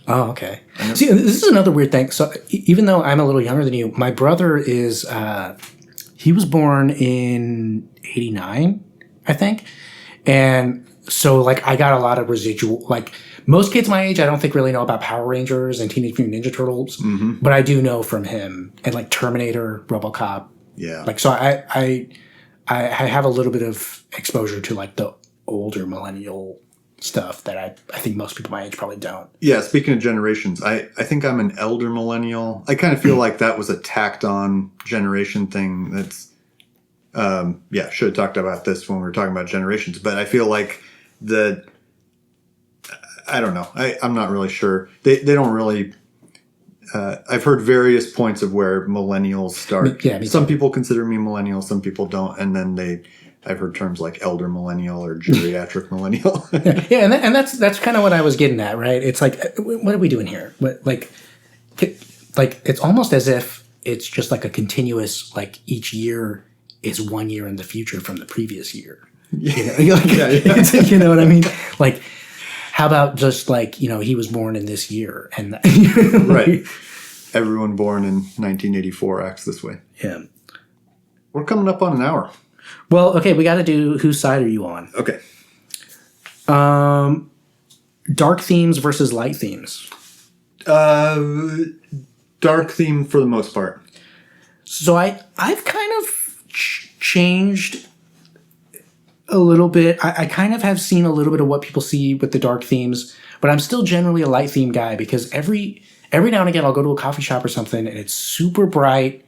Oh, okay. See, this is another weird thing. So even though I'm a little younger than you, my brother is, he was born in 89, I think. And so like I got a lot of residual, like most kids my age, I don't think really know about Power Rangers and Teenage Mutant Ninja Turtles, but I do know from him and like Terminator, RoboCop. Yeah. Like, so I have a little bit of exposure to like the older millennial stuff that I think most people my age probably don't. Yeah, speaking of generations, I think I'm an elder millennial. I kind of feel like that was a tacked on generation thing that's should have talked about this when we were talking about generations, but I feel like I don't know. I'm not really sure. They don't really I've heard various points of where millennials start. Yeah, some people consider me millennial, some people don't, and then I've heard terms like elder millennial or geriatric millennial. Yeah, and that's kind of what I was getting at, right? It's like, what are we doing here? Like it's almost as if it's just like a continuous, like each year is 1 year in the future from the previous year. Yeah. You know, like, you know what I mean? Like, how about just like, you know, he was born in this year and right. Everyone born in 1984 acts this way. Yeah. We're coming up on an hour. Well, okay, we got to do whose side are you on? Okay. Dark themes versus light themes. Dark theme for the most part. So I've kind of changed a little bit. I kind of have seen a little bit of what people see with the dark themes, but I'm still generally a light theme guy because every now and again I'll go to a coffee shop or something and it's super bright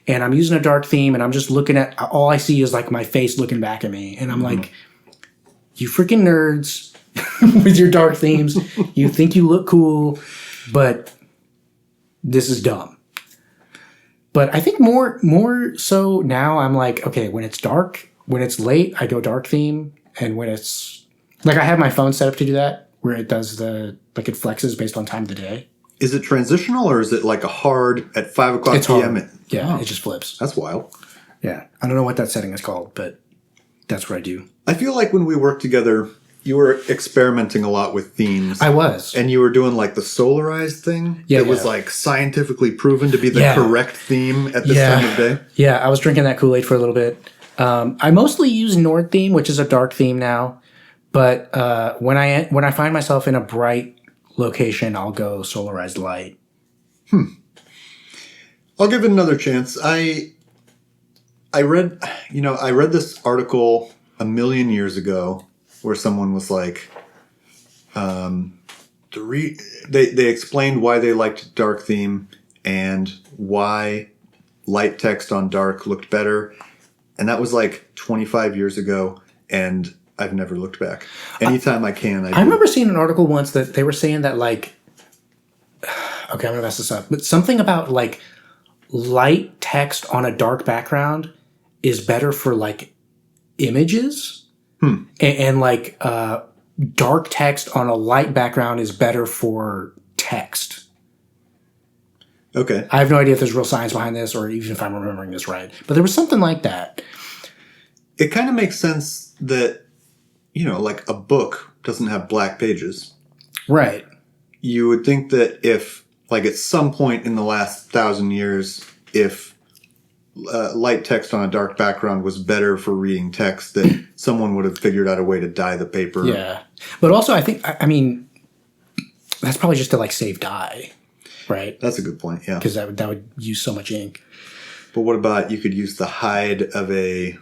and I'm using a dark theme and I'm just looking at, all I see is like my face looking back at me and I'm like, you freaking nerds with your dark themes. You think you look cool, but this is dumb. But I think more so now I'm like, okay, when it's dark, when it's late, I go dark theme. And when it's like, I have my phone set up to do that where it does it flexes based on time of the day. Is it transitional or is it like a hard at 5 o'clock It's p.m.? hard. Yeah, it just flips. That's wild. Yeah. I don't know what that setting is called, but that's what I do. I feel like when we worked together, you were experimenting a lot with themes. I was. And you were doing like the solarized thing. Yeah, that was like scientifically proven to be the correct theme at this time of day. Yeah, I was drinking that Kool-Aid for a little bit. I mostly use Nord theme, which is a dark theme now. But when I find myself in a bright location, I'll go solarized light. I'll give it another chance. I read this article a million years ago where someone was like, they explained why they liked dark theme and why light text on dark looked better. And that was like 25 years ago, and I've never looked back. Anytime I can, I do. I remember seeing an article once that they were saying that like, okay, I'm going to mess this up, but something about like light text on a dark background is better for like images and like dark text on a light background is better for text. Okay. I have no idea if there's real science behind this or even if I'm remembering this right, but there was something like that. It kind of makes sense that, like a book doesn't have black pages. Right. You would think that if, like at some point in the last 1,000 years, if light text on a dark background was better for reading text, that someone would have figured out a way to dye the paper. Yeah. But also I think, I mean, that's probably just to like save dye, right? That's a good point, yeah. Because that would use so much ink. But what about you could use the hide of a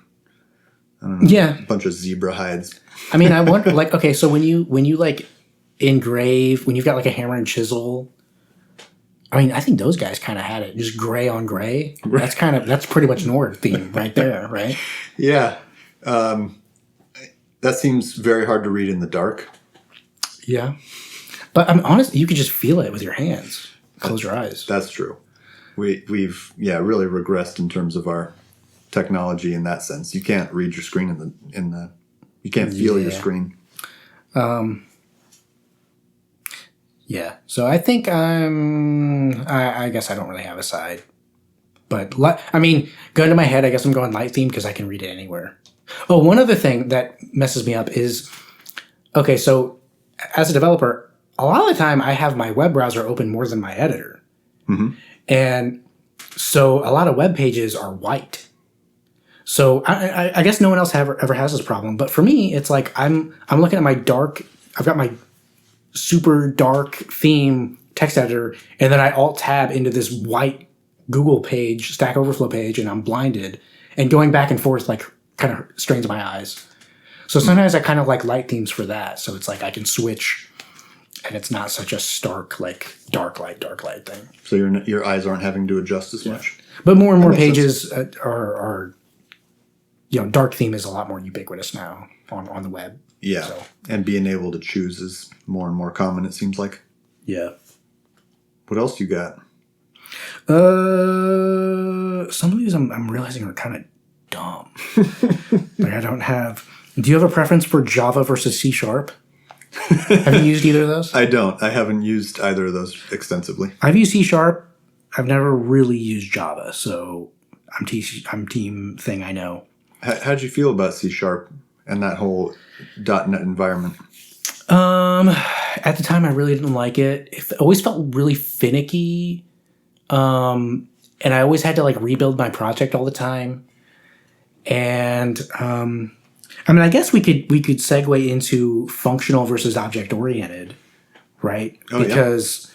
bunch of zebra hides? I mean, I wonder, like, okay, so when you like engrave, when you've got like a hammer and chisel. I mean, I think those guys kind of had it, just gray on gray. That's pretty much Nord theme right there, right? Yeah. That seems very hard to read in the dark. Yeah. But I'm honest, you could just feel it with your hands. Close your eyes. That's true. We've really regressed in terms of our technology in that sense. You can't read your screen in the you can't feel your screen. Yeah. So I think I guess I don't really have a side. But, I mean, gun to my head, I guess I'm going light theme because I can read it anywhere. Oh, one other thing that messes me up is, okay, so as a developer, a lot of the time I have my web browser open more than my editor. Mm-hmm. And so a lot of web pages are white. So I guess no one else ever has this problem. But for me, it's like I'm looking at my I've got my super dark theme text editor, and then I alt-tab into this white Google page, Stack Overflow page, and I'm blinded. And going back and forth like kind of strains my eyes. So sometimes I kind of like light themes for that. So it's like I can switch, and it's not such a stark like dark light thing. So your eyes aren't having to adjust as much. But more and more pages are dark theme is a lot more ubiquitous now on the web. Yeah, so. And being able to choose is more and more common, it seems like. Yeah. What else you got? Some of these I'm realizing are kind of dumb. Like I don't have... Do you have a preference for Java versus C#? Have you used either of those? I don't. I haven't used either of those extensively. I've used C#. I've never really used Java, so I'm team thing, I know. How'd you feel about C# and that whole .NET environment? At the time, I really didn't like it. It always felt really finicky. And I always had to like rebuild my project all the time. And, I mean, I guess we could segue into functional versus object oriented, right? Oh, because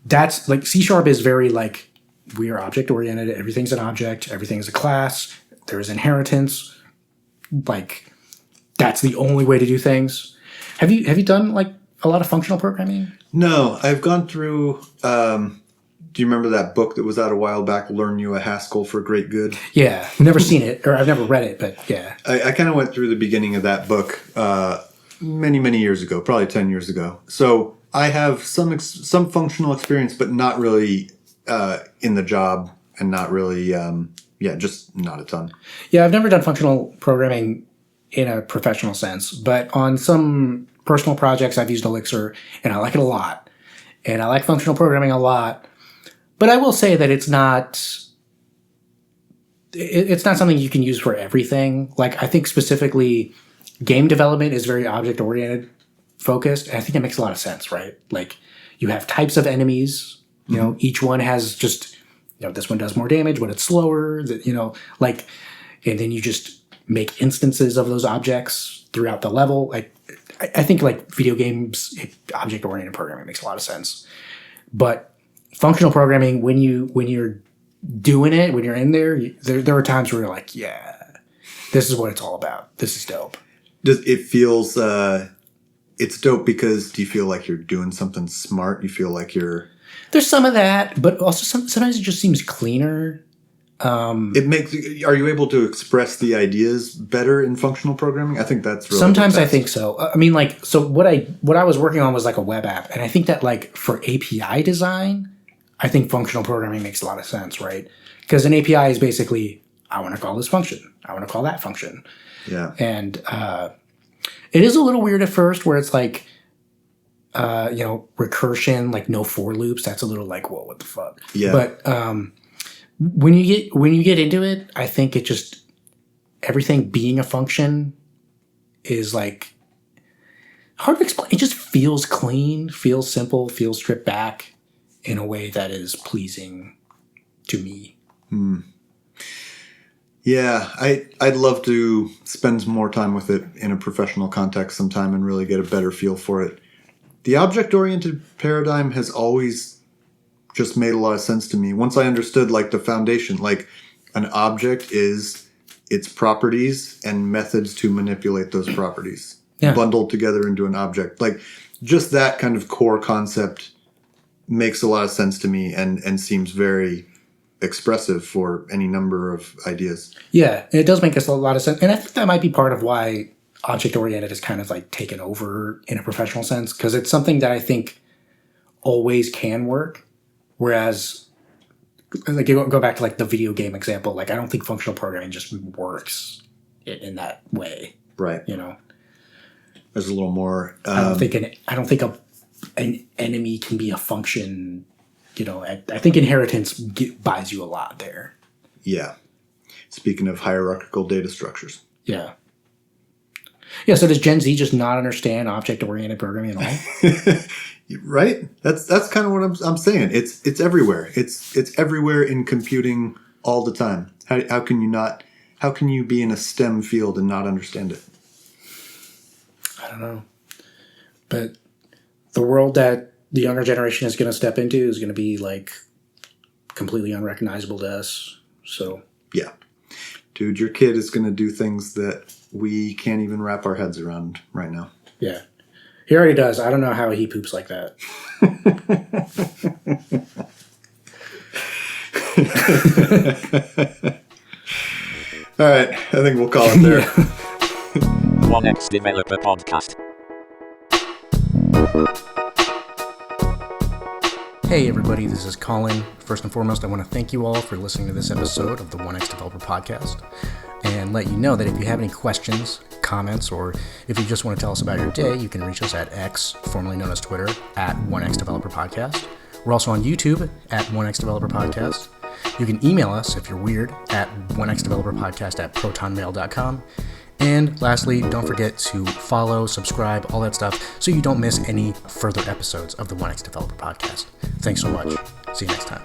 that's like C# is very like, we are object oriented. Everything's an object. Everything's a class. There's inheritance. Like that's the only way to do things. Have you done like a lot of functional programming? No, I've gone through, do you remember that book that was out a while back, Learn You a Haskell for Great Good? Yeah. I've never seen it, or I've never read it, but yeah. I kind of went through the beginning of that book many, many years ago, probably 10 years ago. So I have some functional experience, but not really in the job and not really, just not a ton. Yeah, I've never done functional programming in a professional sense, but on some personal projects I've used Elixir, and I like it a lot. And I like functional programming a lot. But I will say that it's not something you can use for everything. Like I think specifically game development is very object-oriented focused. And I think it makes a lot of sense, right? Like you have types of enemies, you know, each one has just, this one does more damage when it's slower, and then you just make instances of those objects throughout the level. Like I think like video games, object-oriented programming makes a lot of sense. But functional programming, when you're doing it, when you're in there, there are times where you're like, yeah, this is what it's all about. This is dope. It feels it's dope because do you feel like you're doing something smart? You feel like you're... There's some of that, but also sometimes it just seems cleaner. Are you able to express the ideas better in functional programming? I think that's really sometimes I think so. I mean, like, so what I was working on was like a web app, and I think that like for API design, I think functional programming makes a lot of sense, right? Because an API is basically, I want to call this function, I want to call that function. Yeah. And it is a little weird at first where it's like, recursion, like no for loops. That's a little like, whoa, what the fuck? Yeah. But when you get into it, I think it just, everything being a function is like hard to explain. It just feels clean, feels simple, feels stripped back in a way that is pleasing to me. Yeah, I'd love to spend more time with it in a professional context sometime and really get a better feel for it. The object-oriented paradigm has always just made a lot of sense to me. Once I understood like the foundation, like an object is its properties and methods to manipulate those properties bundled together into an object. Like just that kind of core concept makes a lot of sense to me and seems very expressive for any number of ideas. Yeah, it does make us a lot of sense. And I think that might be part of why object-oriented is kind of like taken over in a professional sense, because it's something that I think always can work. Whereas, like, you go back to like the video game example, like I don't think functional programming just works in that way. Right. You know, there's a little more. I don't think an enemy can be a function. You know, I think inheritance buys you a lot there. Yeah. Speaking of hierarchical data structures. Yeah. Yeah. So does Gen Z just not understand object-oriented programming at all? Right. That's kind of what I'm saying. It's everywhere. It's everywhere in computing all the time. How can you not? How can you be in a STEM field and not understand it? I don't know. But the world that the younger generation is going to step into is going to be like completely unrecognizable to us. So yeah, dude, your kid is going to do things that we can't even wrap our heads around right now. Yeah, he already does. I don't know how he poops like that. All right, I think we'll call it there. 1X Developer Podcast. Hey everybody, this is Colin. First and foremost, I want to thank you all for listening to this episode of the 1X Developer Podcast, and let you know that if you have any questions, comments, or if you just want to tell us about your day, you can reach us at X, formerly known as Twitter, at 1X Developer Podcast. We're also on YouTube at 1X Developer Podcast. You can email us if you're weird at 1xdeveloperpodcast at protonmail.com. And lastly, don't forget to follow, subscribe, all that stuff, so you don't miss any further episodes of the 1X Developer Podcast. Thanks so much. See you next time.